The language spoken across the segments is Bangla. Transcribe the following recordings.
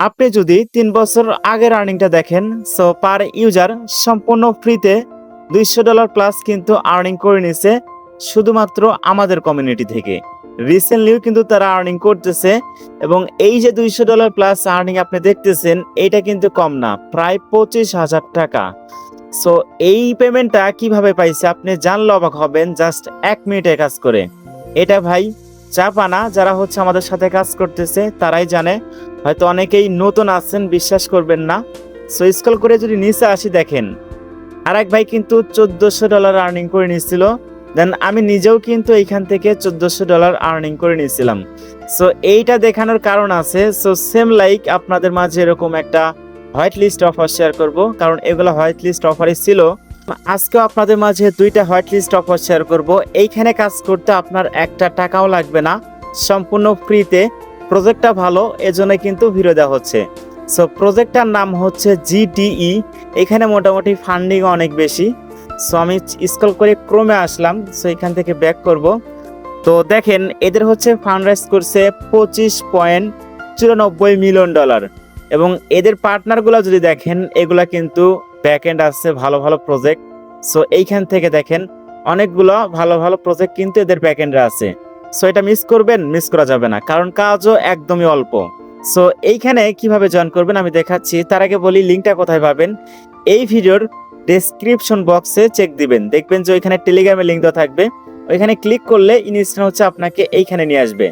আপনি যদি ৩ বছর আগের আর্নিংটা দেখেন, সো পার ইউজার সম্পূর্ণ ফ্রিতে $200 প্লাস কিন্তু আর্নিং করে নিছে শুধুমাত্র আমাদের কমিউনিটি থেকে। রিসেন্টলিও কিন্তু তারা আর্নিং করতেছে এবং এই যে $200 প্লাস আর্নিং আপনি দেখতেছেন, এইটা কিন্তু কম না, প্রায় 25,000 টাকা। সো এই পেমেন্টটা কিভাবে পাইছে আপনি জানলে অবাক হবেন, জাস্ট 1 মিনিটে কাজ করে। এটা ভাই চাপানা, যারা হচ্ছে আমাদের সাথে কাজ করতেছে তারাই জানে, হয়তো অনেকেই নতুন আছেন, বিশ্বাস করবেন না। সো স্ক্রল করে যদি নিচে আসি দেখেন, আরেক ভাই কিন্তু $1,400 আর্নিং করে নিয়েছিল। দেন আমি নিজেও কিন্তু এইখান থেকে $1,400 আর্নিং করে নিয়েছিলাম। সো এইটা দেখানোর কারণ আছে। সো সেম লাইক আপনাদের মাঝে এরকম একটা হোয়াইট লিস্ট অফার শেয়ার করব, কারণ এগুলো হোয়াইট লিস্ট অফারই ছিল। আজকেও আপনাদের মাঝে 2টা হোয়াইট লিস্ট অফার শেয়ার করব। এইখানে কাজ করতে আপনার একটা টাকাও লাগবে না, সম্পূর্ণ ফ্রিতে। প্রজেক্টটা ভালো, এজন্য কিন্তু ভিডিও দেওয়া হচ্ছে। সো প্রজেক্টটার নাম হচ্ছে জিটিই। এখানে মোটামুটি ফান্ডিং অনেক বেশি। সো আমি স্ক্রল করে ক্রোমে আসলাম, সো এখান থেকে ব্যাক করব। তো দেখেন এদের হচ্ছে ফান্ড রাইজ করছে $25.94 মিলিয়ন, এবং এদের পার্টনারগুলো যদি দেখেন, এগুলা কিন্তু ব্যাকএন্ড আছে ভালো ভালো প্রজেক্ট। সো এইখান থেকে দেখেন অনেকগুলো ভালো ভালো প্রজেক্ট কিন্তু এদের ব্যাকএন্ডে আছে। সো এটা মিস করবেন, মিস করা যাবে না, কারণ কাজও একদমই অল্প। সো এইখানে কিভাবে জয়েন করবেন আমি দেখাচ্ছি। তার আগে বলি লিঙ্কটা কোথায় পাবেন। এই ভিডিওর ডেসক্রিপশন বক্সে চেক দিবেন, দেখবেন যে ওইখানে টেলিগ্রামের লিঙ্ক দেওয়া থাকবে। ওইখানে ক্লিক করলে ইনস্ট্যান্ট হচ্ছে আপনাকে এইখানে নিয়ে আসবে।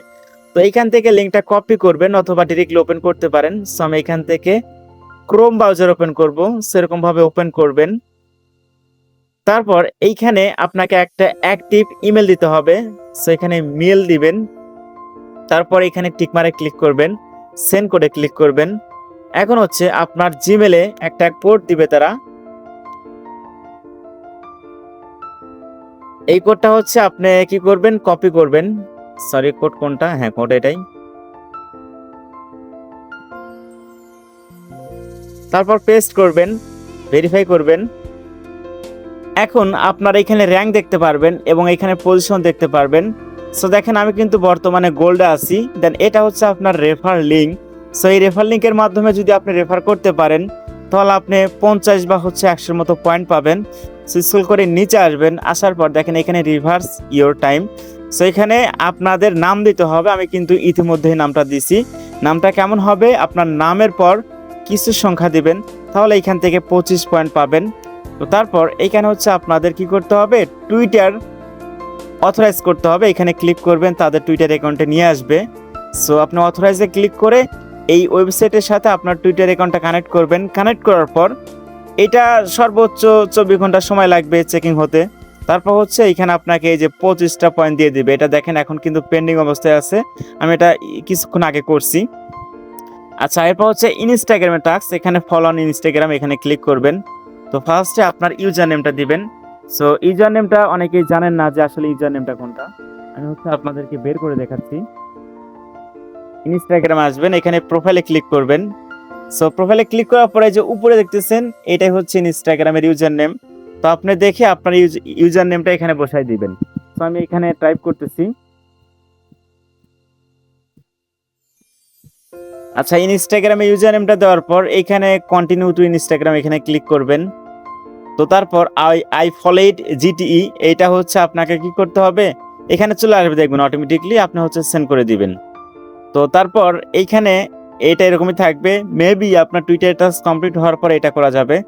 তো এইখান থেকে লিঙ্কটা কপি করবেন অথবা ডিরেক্টলি ওপেন করতে পারেন। সো আমি এখান থেকে ক্রোম ব্রাউজার ওপেন করব, সেরকম ভাবে ওপেন করবেন। তারপর এইখানে আপনাকে একটা অ্যাক্টিভ ইমেল দিতে হবে। সো এখানে মেল দিবেন, তারপর এখানে টিকমারে ক্লিক করবেন, সেন্ড কোডে ক্লিক করবেন। এখন হচ্ছে আপনার জিমেলে একটা কোড দিবে তারা। এই কোডটা হচ্ছে আপনি কি করবেন, কপি করবেন। সরি, কোড কোনটা? হ্যাঁ, কোড এটাই। তারপর পেস্ট করবেন, ভেরিফাই করবেন। এখন আপনারা এখানে র্যাঙ্ক দেখতে পারবেন এবং এখানে পজিশন দেখতে পারবেন। সো দেখেন আমি কিন্তু বর্তমানে গোল্ডে আছি। দেন এটা হচ্ছে আপনার রেফার লিঙ্ক। সো এই রেফার লিঙ্কের মাধ্যমে যদি আপনি রেফার করতে পারেন, তাহলে আপনি 50 বা হচ্ছে 100 মতো পয়েন্ট পাবেন। সো স্ক্রল করে নিচে আসবেন, আসার পর দেখেন এখানে রিভার্স ইওর টাইম। সো এখানে আপনাদের নাম দিতে হবে। আমি কিন্তু ইতিমধ্যেই নামটা দিছি। নামটা কেমন হবে, আপনার নামের পর কিছু সংখ্যা দিবেন, তাহলে এখান থেকে 25 পয়েন্ট পাবেন। তো তারপর এইখানে হচ্ছে আপনাদের কি করতে হবে, টুইটার অথরাইজ করতে হবে। এখানে ক্লিক করবেন, তাদের টুইটার অ্যাকাউন্টে নিয়ে আসবে। সো আপনি অথরাইজে ক্লিক করে এই ওয়েবসাইটের সাথে আপনার টুইটার অ্যাকাউন্টটা কানেক্ট করবেন। কানেক্ট করার পর এটা সর্বোচ্চ 24 ঘন্টা সময় লাগবে চেকিং হতে। তারপর হচ্ছে এখানে আপনাকে এই যে 25টা পয়েন্ট দিয়ে দিবে। এটা দেখেন এখন কিন্তু পেন্ডিং অবস্থায় আছে, আমি এটা কিছুক্ষণ আগে করছি। আচ্ছা, এরপর হচ্ছে ইনস্টাগ্রামের টাস্ক। এখানে ফলো অন ইনস্টাগ্রাম, এখানে ক্লিক করবেন। তো ফার্স্টে আপনার ইউজার নেমটা দিবেন। সো ইউজার নেমটা অনেকেই জানেন না যে আসলে ইউজার নেমটা কোনটা। আমি হচ্ছে আপনাদেরকে বের করে দেখাচ্ছি। ইনস্টাগ্রামে আসবেন, এখানে প্রোফাইলে ক্লিক করবেন। সো প্রোফাইলে ক্লিক করার পরে যে উপরে দেখতেছেন, এটাই হচ্ছে ইনস্টাগ্রামের ইউজার নেম। তো আপনি দেখে আপনার ইউজার নেমটা এখানে বসাই দিবেন। তো আমি এখানে টাইপ করতেছি। আচ্ছা, ইনস্টাগ্রামে ইউজার নেমটা দেওয়ার পর এখানে কন্টিনিউ টু ইনস্টাগ্রাম, এখানে ক্লিক করবেন। তো তারপর আই ফলোড জিটিই, এইটা হচ্ছে আপনাকে কি করতে হবে, এখানে চলে আসবে, দেখবেন অটোমেটিকলি আপনি হচ্ছে সেন্ড করে দিবেন। তো তারপর এইখানে এটা এরকমই থাকবে। মেবি আপনার টুইটার টাস্ক কমপ্লিট হওয়ার পর এটা করা যাবে।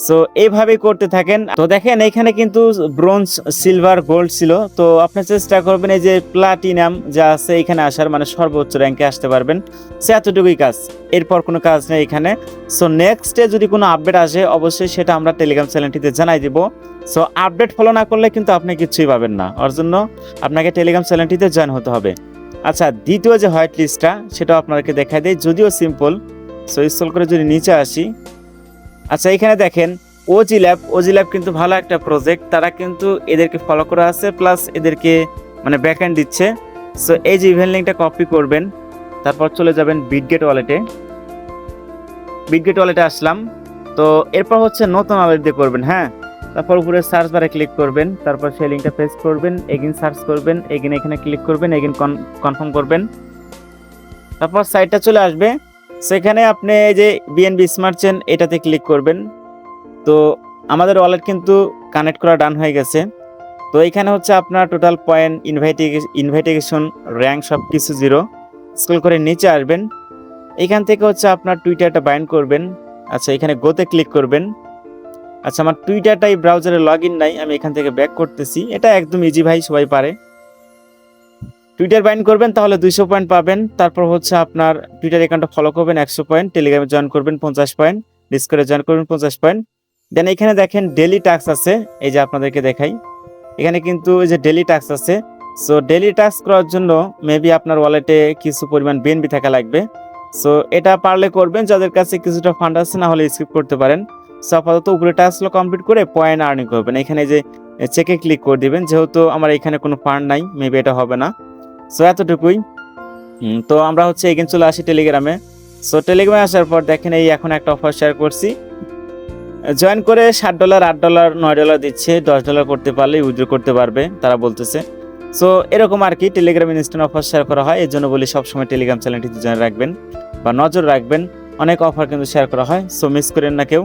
সো এইভাবেই করতে থাকেন। তো দেখেন এখানে কিন্তু ব্রোঞ্জ, সিলভার, গোল্ড ছিল। তো আপনি চেষ্টা করবেন এই যে প্লাটিনাম যা আছে এখানে আসার, মানে সর্বোচ্চ র্যাঙ্কে আসতে পারবেন। সে এতটুকুই কাজ, এরপর কোনো কাজ নেই এখানে। সো নেক্সটে যদি কোনো আপডেট আসে অবশ্যই সেটা আমরা টেলিগ্রাম চ্যানেলটিতে জানাই দিব। সো আপডেট ফলো না করলে কিন্তু আপনি কিছুই পাবেন না, ওর জন্য আপনাকে টেলিগ্রাম চ্যানেলটিতে জয়েন হতে হবে। আচ্ছা, দ্বিতীয় যে হোয়াইট লিস্টটা সেটাও আপনাদেরকে দেখাই দেয়, যদিও সিম্পল। সো স্ক্রল করে যদি নিচে আসি, আচ্ছা এখানে দেখেন ওজি ল্যাব কিন্তু ভালো একটা প্রজেক্ট। তারা কিন্তু এদেরকে ফলো করা আছে, প্লাস এদেরকে মানে ব্যাকএন্ড দিচ্ছে। সো এই যে ইভেন্ট লিঙ্কটা কপি করবেন, তারপর চলে যাবেন বিটগেট ওয়ালেটে আসলাম। তো এরপর হচ্ছে নতুন ওয়ালেট দিয়ে করবেন। হ্যাঁ, তারপর উপরে সার্চ বারে ক্লিক করবেন, তারপর সেই লিঙ্কটা পেস্ট করবেন, এগেইন সার্চ করবেন, এগেইন এখানে ক্লিক করবেন, এগেইন কনফার্ম করবেন। তারপর সাইটটা চলে আসবে। সেখানে আপনি এই যে বিএনবি স্মার্ট চেন এটাতে ক্লিক করবেন। তো আমাদের ওয়ালেট কিন্তু কানেক্ট করা ডান হয়ে গেছে। তো এখানে হচ্ছে আপনার টোটাল পয়েন্ট, ইনভাইটেশন, র্যাঙ্ক সব কিছু 0। স্ক্রল করে নিচে আসবেন, এখান থেকে হচ্ছে আপনার টুইটারটা বাইন্ড করবেন। আচ্ছা, এখানে গোতে ক্লিক করবেন। আচ্ছা, আমার টুইটারটাই ব্রাউজারে লগ ইন নাই, আমি এখান থেকে ব্যাক করতেছি। এটা একদম ইজি ভাই, সবাই পারে। টুইটার বাইন্ড করবেন, তাহলে 200 পয়েন্ট পাবেন। তারপর হচ্ছে আপনার টুইটার অ্যাকাউন্টটা ফলো করবেন 100 পয়েন্ট, টেলিগ্রামে জয়েন করবেন 50 পয়েন্ট, ডিসকর্ডে জয়েন করবেন 50 পয়েন্ট। দেন এখানে দেখেন ডেলি টাস্ক আছে, এই যে আপনাদেরকে দেখাই, এখানে কিন্তু এই যে ডেলি টাস্ক আছে। সো ডেলি টাস্ক করার জন্য মেবি আপনার ওয়ালেটে কিছু পরিমাণ বিএনবি থাকা লাগবে। সো এটা পারলে করবেন, যাদের কাছে কিছুটা ফান্ড আছে, না হলে স্কিপ করতে পারেন। সো আপাতত উপরে টাস্কগুলো কমপ্লিট করে পয়েন্ট আর্নিং করবেন। এখানে যে চেকে ক্লিক করে দিবেন, যেহেতু আমার এখানে কোনো ফান্ড নাই, মেবি এটা হবে না। সো এতটুকুই। তো আমরা হচ্ছে এগেন চলে আসি টেলিগ্রামে। সো টেলিগ্রামে আসার পর দেখেন এই এখন একটা অফার শেয়ার করছি, জয়েন করে $7, $8, $9 দিচ্ছে। $10 করতে পারলে উইথড্র করতে পারবে তারা বলতেছে। সো এরকম আর কি টেলিগ্রাম ইনস্ট্যান্ট অফার শেয়ার করা হয়। এর জন্য বলি সবসময় টেলিগ্রাম চ্যানেলটি জয়েন রাখবেন বা নজর রাখবেন, অনেক অফার কিন্তু শেয়ার করা হয়। সো মিস করেন না কেউ।